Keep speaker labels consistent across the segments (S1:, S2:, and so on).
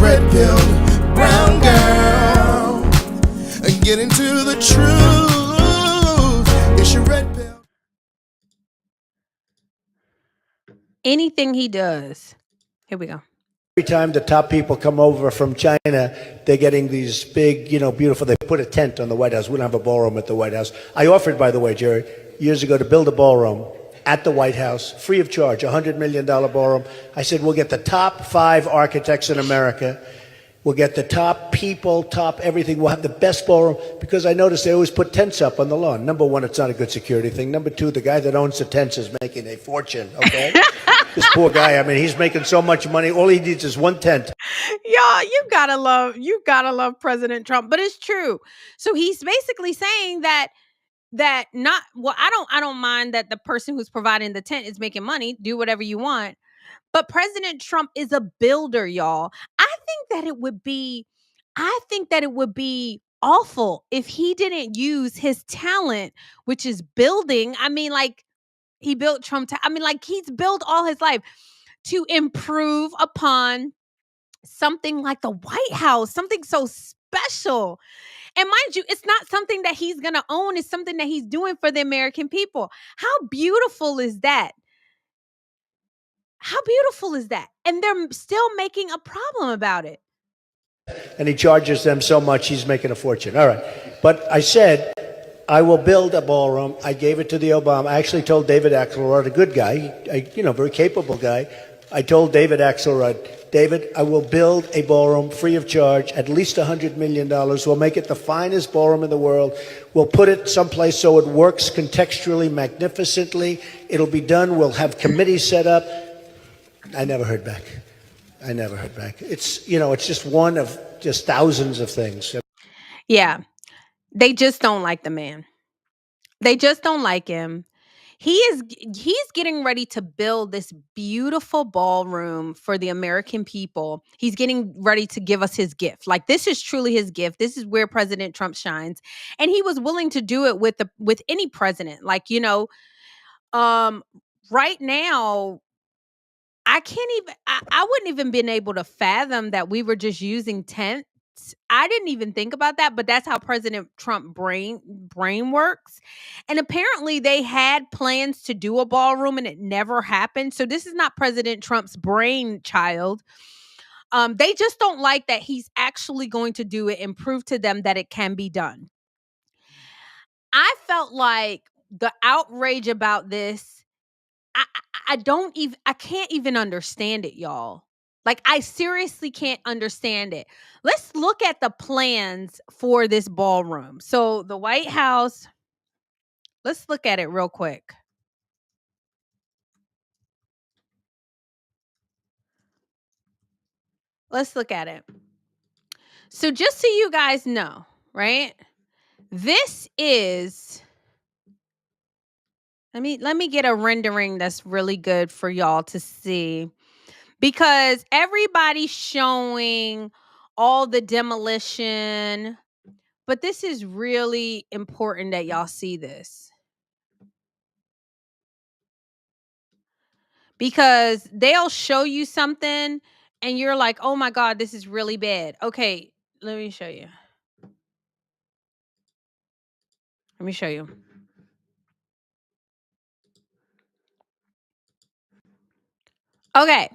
S1: red-pilled brown girl. Get into the truth. It's your red pill.
S2: Anything he does. Here we go.
S3: Every time the top people come over from China, they're getting these big, beautiful, they put a tent on the White House. We don't have a ballroom at the White House. I offered, by the way, Jerry, years ago to build a ballroom at the White House, free of charge, $100 million ballroom. I said, we'll get the top 5 architects in America. We'll get the top people, top everything. We'll have the best ballroom, because I noticed they always put tents up on the lawn. Number one, it's not a good security thing. Number two, the guy that owns the tents is making a fortune, okay? This poor guy, I mean, he's making so much money. All he needs is one tent.
S2: Y'all, you gotta love President Trump, but it's true. So he's basically saying that I don't mind that the person who's providing the tent is making money. Do whatever you want. But President Trump is a builder, y'all. I think that it would be awful if he didn't use his talent, which is building. I mean, like, he built Trump. Like, he's built all his life to improve upon something like the White House, something so special. And mind you, it's not something that he's going to own. It's something that he's doing for the American people. How beautiful is that? How beautiful is that? And they're still making a problem about it.
S3: And he charges them so much, he's making a fortune. All right. But I said, I will build a ballroom. I gave it to the Obama. I actually told David Axelrod, a good guy, very capable guy. I told David Axelrod, David, I will build a ballroom free of charge, at least $100 million. We'll make it the finest ballroom in the world. We'll put it someplace so it works contextually, magnificently. It'll be done. We'll have committees set up. I never heard back. It's, it's just one of just thousands of things.
S2: Yeah. They just don't like the man. They just don't like him. He's getting ready to build this beautiful ballroom for the American people. He's getting ready to give us his gift. Like, this is truly his gift. This is where President Trump shines. And he was willing to do it with any president. Like, right now, I wouldn't even been able to fathom that we were just using tents. I didn't even think about that, but that's how President Trump brain works. And apparently they had plans to do a ballroom and it never happened. So this is not President Trump's brainchild. They just don't like that he's actually going to do it and prove to them that it can be done. I felt like the outrage about this, I can't even understand it, y'all. Like, I seriously can't understand it. Let's look at the plans for this ballroom. So the White House, let's look at it real quick. Let's look at it. So just so you guys know, right? This is, let me get a rendering that's really good for y'all to see, because everybody's showing all the demolition, but this is really important that y'all see this, because they'll show you something and you're like, oh my God, this is really bad. Okay, let me show you. Okay,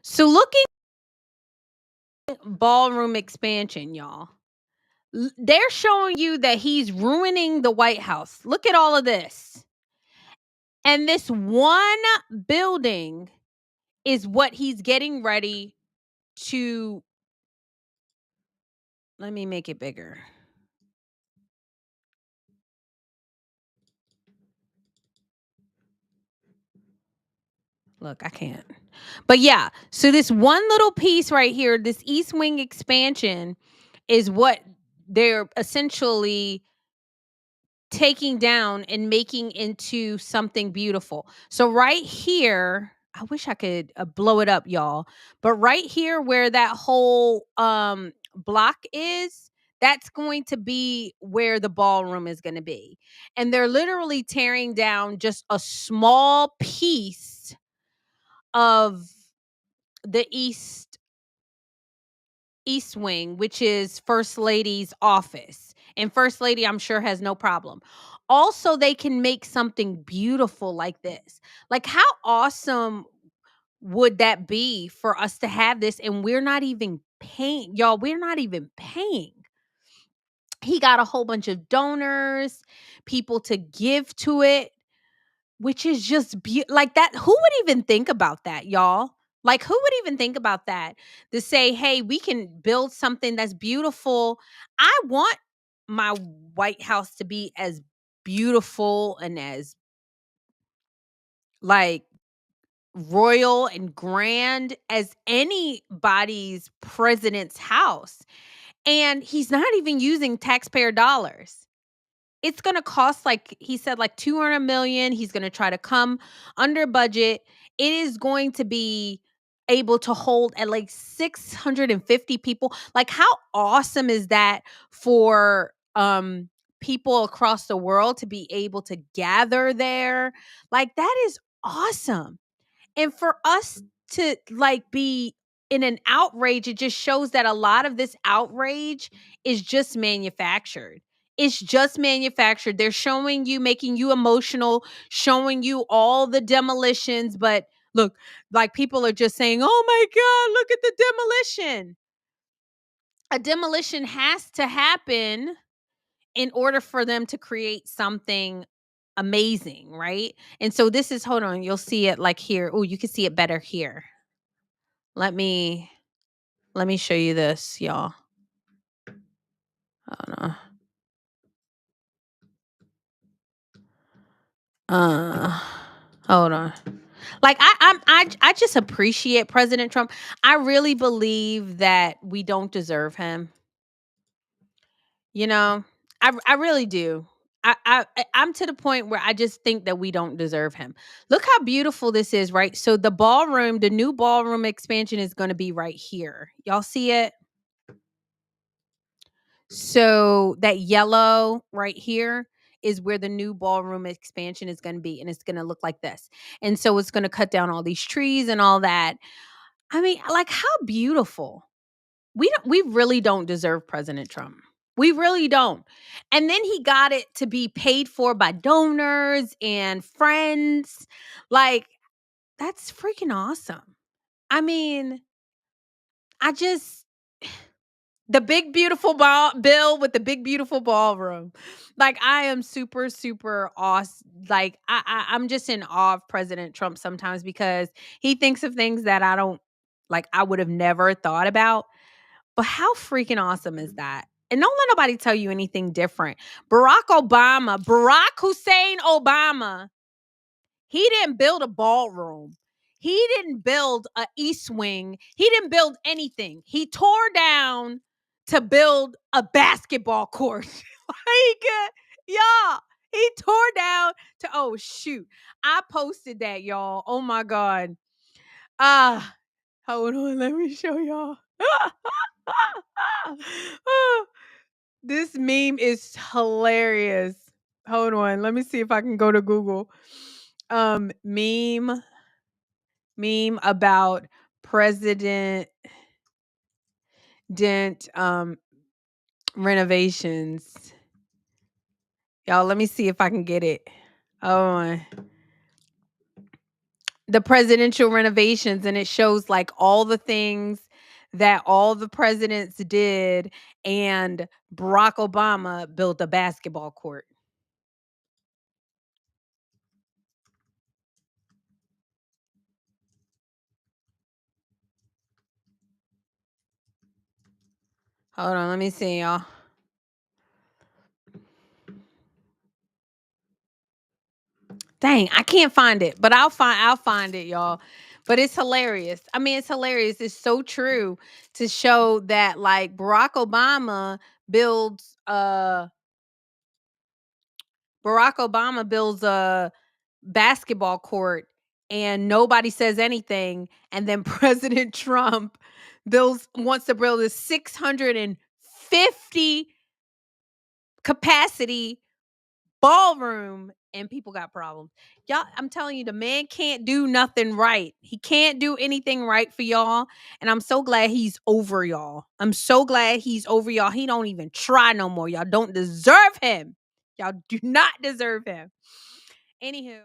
S2: so looking at ballroom expansion, y'all, they're showing you that he's ruining the White House. Look at all of this. And this one building is what he's getting ready to, let me make it bigger. Look, I can't. But yeah, so this one little piece right here, this East Wing expansion, is what they're essentially taking down and making into something beautiful. So right here, I wish I could blow it up, y'all. But right here where that whole block is, that's going to be where the ballroom is going to be. And they're literally tearing down just a small piece of the East East Wing, which is First Lady's office. And First Lady, I'm sure, has no problem. Also, they can make something beautiful like this. Like, how awesome would that be for us to have this? And we're not even paying, y'all, we're not even paying. He got a whole bunch of donors, people to give to it, which is just like that. Who would even think about that, y'all? Like, who would even think about that? To say, hey, we can build something that's beautiful. I want my White House to be as beautiful and as like royal and grand as anybody's president's house. And he's not even using taxpayer dollars. It's going to cost, like he said, like 200 million. He's going to try to come under budget. It is going to be able to hold at like 650 people. Like, how awesome is that for people across the world to be able to gather there? Like, that is awesome. And for us to like be in an outrage, it just shows that a lot of this outrage is just manufactured. It's just manufactured. They're showing you, making you emotional, showing you all the demolitions. But look, like, people are just saying, oh my God, look at the demolition. A demolition has to happen in order for them to create something amazing, right? And so this is, hold on, you'll see it like here. Oh, you can see it better here. Let me show you this, y'all. Hold on. Hold on. Like, I just appreciate President Trump. I really believe that we don't deserve him. You know, I really do. I'm to the point where I just think that we don't deserve him. Look how beautiful this is, right? So the ballroom, the new ballroom expansion is going to be right here. Y'all see it? So that yellow right here is where the new ballroom expansion is going to be, and it's going to look like this. And so it's going to cut down all these trees and all that. I mean, like, how beautiful. We really don't deserve President Trump. We really don't. And then he got it to be paid for by donors and friends. Like, that's freaking awesome. I mean, I just the big beautiful bill with the big beautiful ballroom. Like, I am super super awesome. Like, I'm just in awe of President Trump sometimes, because he thinks of things that I don't, like, I would have never thought about. But how freaking awesome is that? And don't let nobody tell you anything different. Barack Hussein Obama, he didn't build a ballroom. He didn't build a East Wing. He didn't build anything. He tore down to build a basketball court. Like, y'all, he tore down to, oh, shoot. I posted that, y'all. Oh, my God. Hold on. Let me show y'all. This meme is hilarious. Hold on. Let me see if I can go to Google. Meme about President renovations. Y'all, let me see if I can get it. Oh, the presidential renovations, and it shows like all the things that all the presidents did, and Barack Obama built a basketball court. Hold on, let me see, y'all. Dang, I can't find it, but I'll find it, y'all. But it's hilarious. I mean, it's hilarious. It's so true to show that, like, Barack Obama builds a basketball court and nobody says anything, and then President Trump wants to build a 650 capacity ballroom and people got problems. Y'all, I'm telling you, the man can't do nothing right. He can't do anything right for y'all. And I'm so glad he's over y'all. I'm so glad he's over y'all. He don't even try no more. Y'all don't deserve him. Y'all do not deserve him. Anywho.